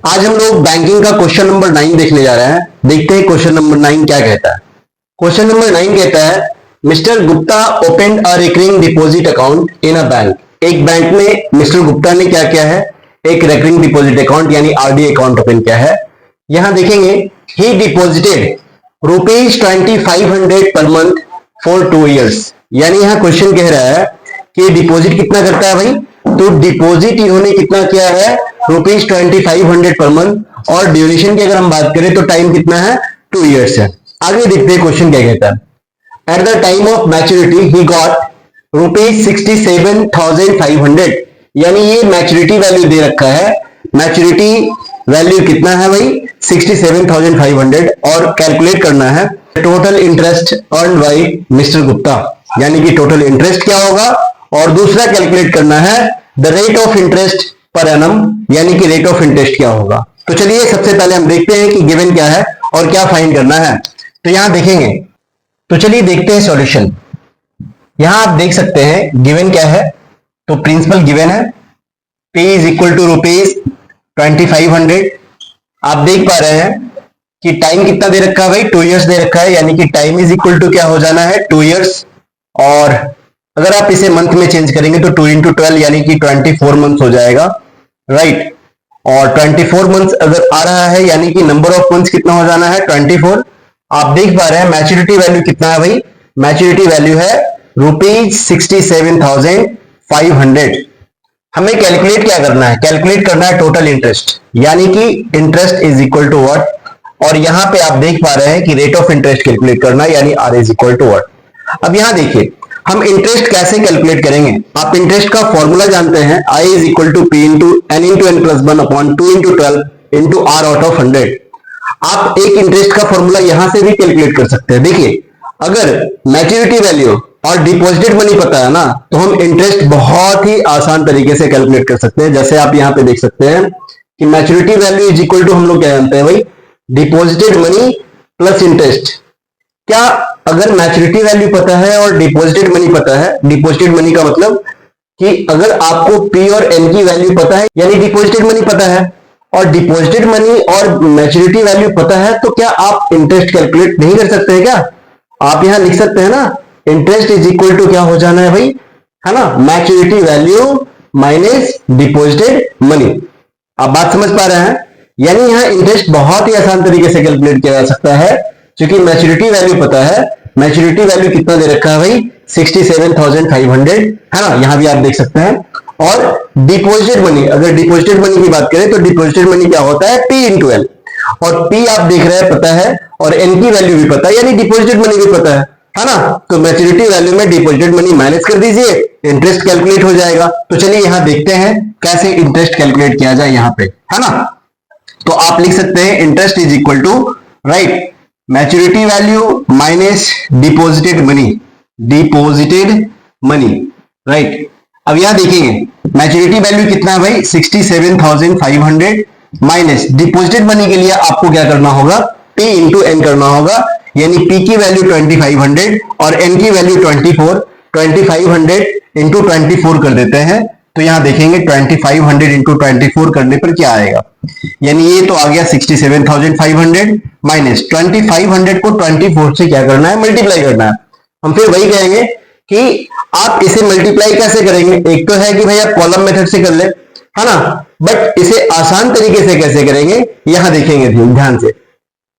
आज हम लोग बैंकिंग का क्वेश्चन नंबर 9 देखने जा रहे हैं। देखते हैं क्वेश्चन नंबर 9 क्या कहता है। क्वेश्चन नंबर 9 कहता है mister Gupta opened a recurring deposit account in a bank. एक बैंक में मिस्टर गुप्ता ने क्या किया है, एक रिकरिंग डिपॉजिट अकाउंट यानी आरडी अकाउंट ओपन किया है। यहां देखेंगे ही deposited ₹2500 per month for 2 years। यानी यहां क्वेश्चन कह रहा है कि डिपॉजिट कितना करता है भाई, तो डिपॉजिट इन्होंने कितना किया है ₹2500 पर मंथ, और ड्यूरेशन की अगर हम बात करें तो टाइम कितना है 2 years है। आगे देखते हैं क्वेश्चन क्या कहता है। At the time of maturity he got ₹67,500। यानी ये मैच्योरिटी वैल्यू दे रखा है। मैच्योरिटी वैल्यू कितना है भाई 67,500, और कैलकुलेट करना है total interest earn by mister Gupta, यानी कि टोटल इंटरेस्ट क्या होगा, और दूसरा कैलकुलेट करना है the rate of interest per annum, यानी कि रेट ऑफ इंटरेस्ट क्या होगा। तो चलिए सबसे पहले हम देखते हैं कि गिवन क्या है और क्या फाइंड करना है। तो यहां देखेंगे, तो चलिए देखते हैं सॉल्यूशन। यहां आप देख सकते हैं गिवन क्या है, तो प्रिंसिपल गिवन है P इज इक्वल टू ₹2500। आप देख पा रहे हैं कि टाइम कितना दे रखा है भाई 2 years दे रखा है, यानी कि टाइम इज इक्वल टू क्या हो जाना है 2 years। और अगर आप इसे मंथ में चेंज करेंगे तो 2 into 12 यानी कि 24 मंथ्स हो जाएगा, राइट। और 24 मंथ्स अगर आ रहा है यानी कि नंबर ऑफ मंथ्स कितना हो जाना है 24। आप देख पा रहे हैं मैच्योरिटी वैल्यू कितना है भाई, मैच्योरिटी वैल्यू है ₹67,500। हमें कैलकुलेट क्या करना है, कैलकुलेट करना है टोटल इंटरेस्ट, यानी कि interest is equal to what, और यहां पे आप देख पा रहे हैं कि रेट ऑफ इंटरेस्ट कैलकुलेट करना है, यानी R is equal to what. अब यहां देखिए हम इंटरेस्ट कैसे कैलकुलेट करेंगे। आप इंटरेस्ट का फॉर्मूला जानते हैं, I is equal to P into N into N plus 1 upon 2 into 12 into R out of 100। आप एक इंटरेस्ट का फॉर्मूला यहां से भी कैलकुलेट कर सकते हैं। देखिए अगर मैच्योरिटी वैल्यू और डिपॉजिटेड मनी पता है ना, तो हम इंटरेस्ट बहुत ही आसान तरीके से कैलकुलेट कर सकते हैं। जैसे आप यहां पे देख सकते हैं कि maturity value is equal to हम लोग क्या जानते हैं भाई, डिपॉजिटेड मनी प्लस इंटरेस्ट। क्या अगर मैच्योरिटी वैल्यू पता है और डिपॉजिटेड मनी पता है, डिपॉजिटेड मनी का मतलब कि अगर आपको P और N की वैल्यू पता है यानी डिपॉजिटेड मनी पता है, और डिपॉजिटेड मनी और मैच्योरिटी वैल्यू पता है, तो क्या आप इंटरेस्ट कैलकुलेट नहीं कर सकते हैं क्या? आप यहां लिख सकते हैं ना, इंटरेस्ट इज इक्वल टू क्या हो जाना है भाई, है ना, maturity value minus deposited money. आप बात समझ पा रहे हैं? यानी यहां इंटरेस्ट बहुत ही आसान तरीके से कैलकुलेट किया जा सकता है, क्योंकि मैच्योरिटी वैल्यू पता है। मैच्योरिटी वैल्यू कितना दे रखा है भाई 67,500, है ना, यहां भी आप देख सकते हैं। और डिपॉजिटेड मनी, अगर डिपॉजिटेड मनी की बात करें तो डिपॉजिटेड मनी क्या होता है P इंटू L, और P आप देख रहे हैं पता है, और N की वैल्यू भी पता है, यानी डिपॉजिटेड मनी भी पता है ना। तो मैच्योरिटी वैल्यू में डिपॉजिटेड मनी माइनस कर दीजिए, इंटरेस्ट कैलकुलेट हो जाएगा। तो चलिए यहां देखते हैं कैसे इंटरेस्ट कैलकुलेट किया जाए यहां पे, है ना। तो आप लिख सकते हैं interest is equal to, right, maturity value minus deposited money, deposited money, right. अब यहां देखेंगे मैच्योरिटी वैल्यू कितना है भाई 67,500 माइनस डिपॉजिटेड मनी के लिए आपको क्या करना होगा P इंटू N करना होगा, यानी P की वैल्यू 2500 और N की वैल्यू 24। 2500 इंटू 24 कर देते हैं, तो यहां देखेंगे 2500 इंटू 24 करने पर क्या आएगा, यानी ये तो आ गया 67,500 माइनस 2500 को 24 से क्या करना है, मल्टीप्लाई करना है। हम फिर वही कहेंगे कि आप इसे मल्टीप्लाई कैसे करेंगे। एक तो है कि भाई आप कॉलम मेथड से कर ले, है ना, बट इसे आसान तरीके से कैसे करेंगे यहां देखेंगे ध्यान से।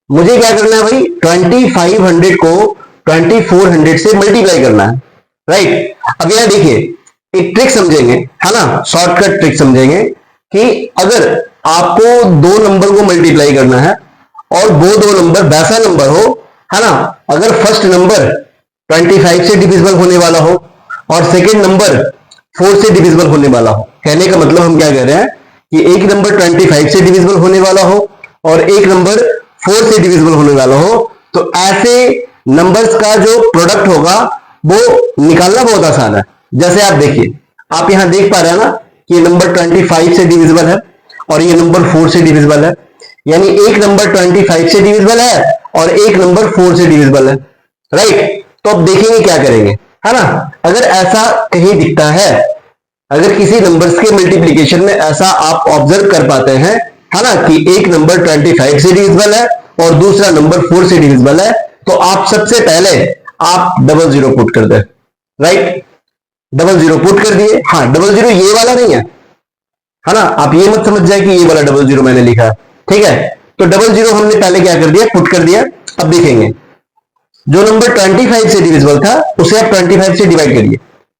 मुझे क्या करना है भाई 2500 को 2400 से मल्टीप्लाई करना है, राइट। अब यहां देखिए एक ट्रिक समझेंगे, है ना, शॉर्टकट ट्रिक समझेंगे कि अगर आपको दो नंबर को मल्टीप्लाई करना है और वो दो नंबर वैसा नंबर हो, है ना, अगर फर्स्ट नंबर 25 से डिविजिबल होने वाला हो और सेकेंड नंबर 4 से डिविजिबल होने वाला हो। कहने का मतलब हम क्या कह रहे हैं कि एक नंबर 25 से डिविजिबल होने वाला हो और एक नंबर 4 से डिविजिबल होने वाला हो, तो ऐसे नंबर्स का जो प्रोडक्ट होगा वो निकालना बहुत आसान है। जैसे आप देखिए, आप यहां देख पा रहे हैं ना कि ये नंबर 25 से डिविजिबल है और ये नंबर 4 से डिविजिबल है, यानी एक नंबर 25 से डिविजिबल है और एक नंबर 4 से डिविजिबल है, राइट। तो अब देखेंगे क्या करेंगे, है ना। अगर ऐसा कहीं दिखता है, अगर किसी नंबर्स के मल्टीप्लीकेशन में ऐसा आप ऑब्जर्व कर पाते हैं है ना, कि एक नंबर 25 से डिविजिबल है और दूसरा नंबर 4 से डिविजिबल है, तो आप सबसे पहले आप 00 पुट कर दे, राइट। 00 पुट कर दिए। हाँ, 00 ये वाला नहीं है ना, आप ये मत समझ जाए कि ये वाला 00 मैंने लिखा, ठीक है। तो 00 हमने पहले क्या कर दिया, पुट कर दिया। अब देखेंगे जो नंबर 25 से डिविजिबल था उसे आप 25 से डिवाइड करिए।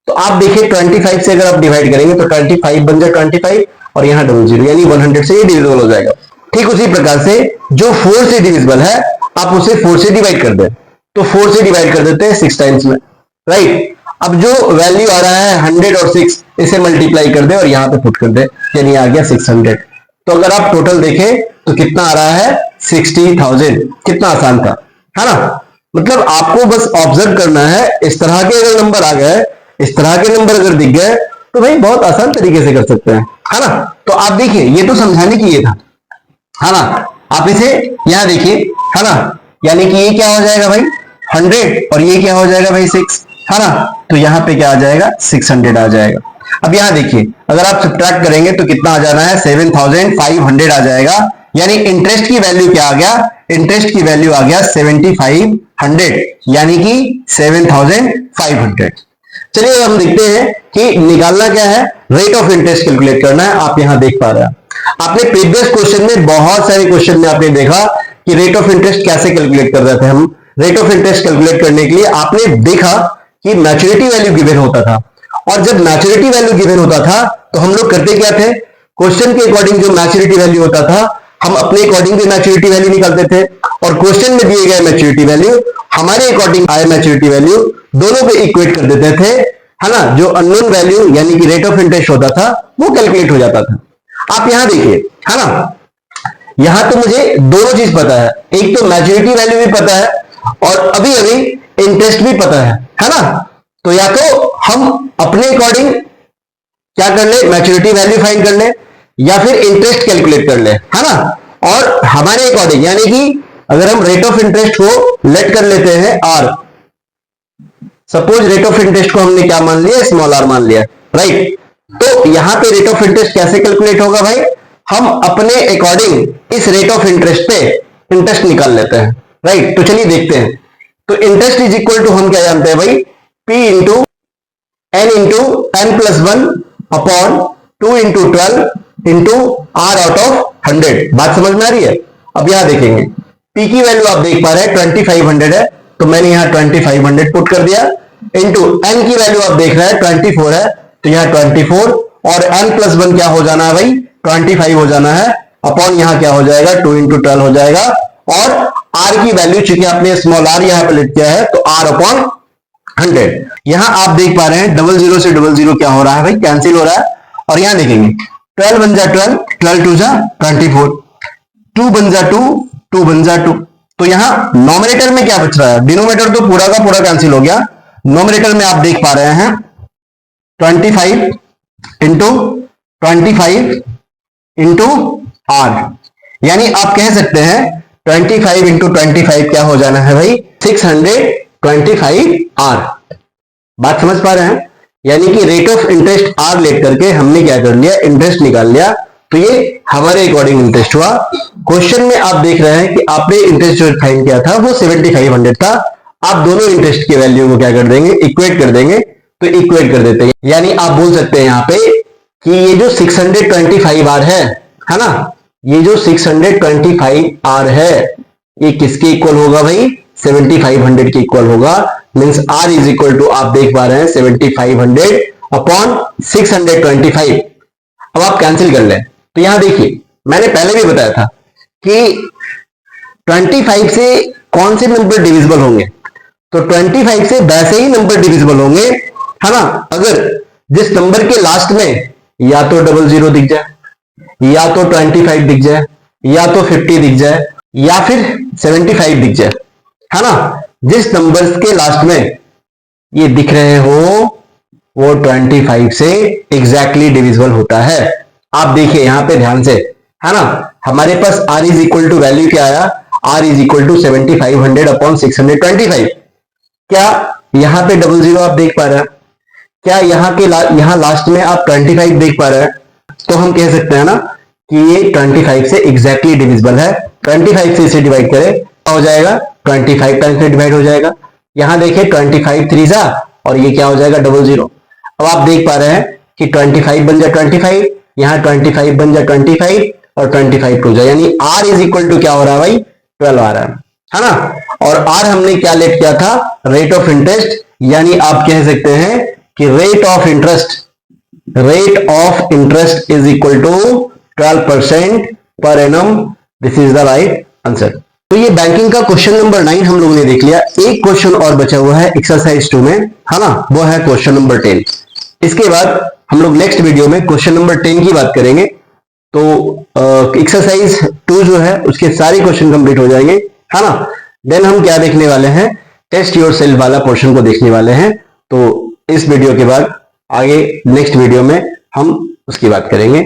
तो आप देखिए 25 से अगर आप डिवाइड करेंगे तो 25 बन जाए 25 और यहाँ 00 यानी 100 से ये डिविजिबल हो जाएगा। ठीक उसी प्रकार से जो 4 से डिविजिबल है आप उसे 4 से डिवाइड कर दें, तो 4 से डिवाइड कर देते हैं 6 टाइम्स में, राइट। अब जो वैल्यू आ रहा है 100 और 6 इसे मल्टीप्लाई कर दे और यहाँ पे पुट कर दे, यानी आ गया 600। तो अगर आप टोटल देखें तो कितना आ रहा है 60,000। कितना आसान था, है ना। मतलब आपको बस ऑब्जर्व करना है, इस तरह के अगर नंबर आ गए, इस तरह के नंबर अगर दिख गए तो भाई बहुत आसान तरीके से कर सकते हैं, है ना। तो आप देखिए ये तो समझाने की ये था, है ना। आप इसे यहां देखिए, है ना, यानी कि ये क्या हो जाएगा भाई 100 और ये क्या हो जाएगा भाई 6, है ना। तो यहाँ पे क्या आ जाएगा 600 आ जाएगा। अब यहाँ देखिए अगर आप सब्ट्रैक्ट करेंगे तो कितना आ जाना है 7500 आ जाएगा, यानी इंटरेस्ट की वैल्यू क्या आ गया, इंटरेस्ट की वैल्यू आ गया 7500 यानी कि 7500। चलिए हम देखते हैं कि निकालना क्या है, रेट ऑफ इंटरेस्ट कैलकुलेट करना है। आप यहां देख पा रहे हैं, आपने प्रीवियस क्वेश्चन में बहुत सारे क्वेश्चन में आपने देखा कि रेट ऑफ इंटरेस्ट कैसे कैलकुलेट कर रहे थे हम। रेट ऑफ इंटरेस्ट कैलकुलेट करने के लिए आपने देखा कि मैच्योरिटी वैल्यू गिवन होता था, और जब मैच्योरिटी वैल्यू गिवन होता था तो हम लोग करते क्या थे, क्वेश्चन के अकॉर्डिंग जो मैच्योरिटी वैल्यू होता था हम अपने अकॉर्डिंग भी मैच्योरिटी वैल्यू निकालते थे, और क्वेश्चन में दिए गए मैच्योरिटी वैल्यू हमारे अकॉर्डिंग आए मैच्योरिटी वैल्यू दोनों को इक्वेट कर देते थे, है ना। जो अननोन वैल्यू यानी कि रेट ऑफ इंटरेस्ट होता था वो कैलकुलेट हो जाता था। आप यहां देखिए, है ना, यहां तो मुझे दोनों चीज पता है, एक तो मैच्योरिटी वैल्यू भी पता है और अभी अभी इंटरेस्ट भी पता है ना। तो या तो हम अपने अकॉर्डिंग क्या कर ले, मैच्योरिटी वैल्यू फाइंड कर ले या फिर इंटरेस्ट कैलकुलेट कर ले, है ना। और हमारे अकॉर्डिंग यानी कि अगर हम रेट ऑफ इंटरेस्ट को लेट कर लेते हैं R, suppose rate of interest को हमने क्या मान लिया, स्मॉल आर मान लिया, राइट। तो यहां पे रेट ऑफ इंटरेस्ट कैसे कैलकुलेट होगा भाई, हम अपने अकॉर्डिंग इस रेट ऑफ इंटरेस्ट पे इंटरेस्ट निकाल लेते हैं, राइट। तो चलिए देखते हैं। तो इंटरेस्ट इज इक्वल टू हम क्या जानते हैं भाई, P into n plus 1 upon 2 into 12 into R out of 100। बात समझ में आ रही है। अब यहां देखेंगे P की वैल्यू आप देख पा रहे हैं 2500 है, तो मैंने यहां 2500 पुट कर दिया, इंटू n की वैल्यू आप देख रहे हैं 24 है, तो यहां 24 और n प्लस 1 क्या हो जाना है भाई 25 हो जाना है, अपॉन यहां क्या हो जाएगा 2 इंटू 12 हो जाएगा, और r की वैल्यू चूंकि आपने स्मॉल r यहां पर लिख दिया है तो r अपॉन 100। यहां आप देख पा रहे हैं 00 से 00 क्या हो रहा है भाई, कैंसिल हो रहा है। और यहां देखेंगे 12 बन जा 12, 12 2 जा 24, 2 बन जा 2, 2 बन जा 2। तो यहां नॉमिनेटर में क्या बच रहा है, डिनोमिनेटर तो पूरा का पूरा कैंसिल हो गया, नॉमिनेटर में आप देख पा रहे हैं 25 इंटू 25 इंटू आर, यानी आप कह सकते हैं 25 इंटू 25 क्या हो जाना है भाई 625 आर। बात समझ पा रहे हैं, यानी कि rate of interest R let करके हमने क्या कर लिया, इंटरेस्ट निकाल लिया। तो ये हमारे अकॉर्डिंग इंटरेस्ट हुआ। क्वेश्चन में आप देख रहे हैं कि आपने इंटरेस्ट जो फाइंड किया था वो 7500 था, आप दोनों इंटरेस्ट की वैल्यू को क्या कर देंगे, इक्वेट कर देंगे। तो इक्वेट कर देते हैं, यानी आप बोल सकते हैं यहां पे कि ये जो 625 आर है ना, ये जो 625 आर है ये किसके इक्वल होगा भाई 7500 के इक्वल होगा। Means R is equal to आप देख पा रहे हैं 7500 अपॉन 625। अब आप कैंसिल कर लें तो यहां देखिए मैंने पहले भी बताया था कि 25 से कौन से नंबर डिविजिबल होंगे, तो 25 से वैसे ही नंबर डिविजिबल होंगे, है ना, अगर जिस नंबर के लास्ट में या तो 00 दिख जाए या तो 25 दिख जाए या तो 50 दिख जाए या फिर 75 दिख जाए, है ना। जिस नंबर्स के लास्ट में ये दिख रहे हो वो 25 से एग्जैक्टली डिविजिबल होता है। आप देखिए यहां पे ध्यान से, है ना, हमारे पास r is equal to value क्या आया, r is equal to 7500 upon 625। क्या यहां पे 00 आप देख पा रहे हैं, क्या यहां लास्ट में आप 25 देख पा रहे हैं, तो हम कह सकते हैं ना कि ये 25 से एग्जैक्टली डिविजिबल है। 25 से इसे डिवाइड करें क्या हो जाएगा, 25 टाइम्स से डिवाइड हो जाएगा। यहां देखिए 25 3 और ये क्या हो जाएगा 00। अब आप देख पा रहे हैं कि 25 बन जाए 25, यहाँ 25 बन जाए 25 और 25 टू जाए, यानी R इज इक्वल टू क्या हो रहा है भाई 12 आ रहा है ना। और R हमने क्या लेट किया था, रेट ऑफ इंटरेस्ट, यानी आप कह सकते हैं कि rate of interest is equal to 12% per annum. This is the right answer. तो ये बैंकिंग का क्वेश्चन नंबर 9 हम लोगों ने देख लिया। एक क्वेश्चन और बचा हुआ है एक्सरसाइज 2 में, है ना, वो है क्वेश्चन नंबर 10। इसके बाद हम लोग नेक्स्ट वीडियो में क्वेश्चन नंबर 10 की बात करेंगे। तो एक्सरसाइज 2 जो है उसके सारे क्वेश्चन कंप्लीट हो जाएंगे, है ना। देन हम क्या देखने वाले हैं, टेस्ट योर सेल्फ वाला पोर्शन को देखने वाले हैं। तो इस वीडियो के बाद आगे नेक्स्ट वीडियो में हम उसकी बात करेंगे।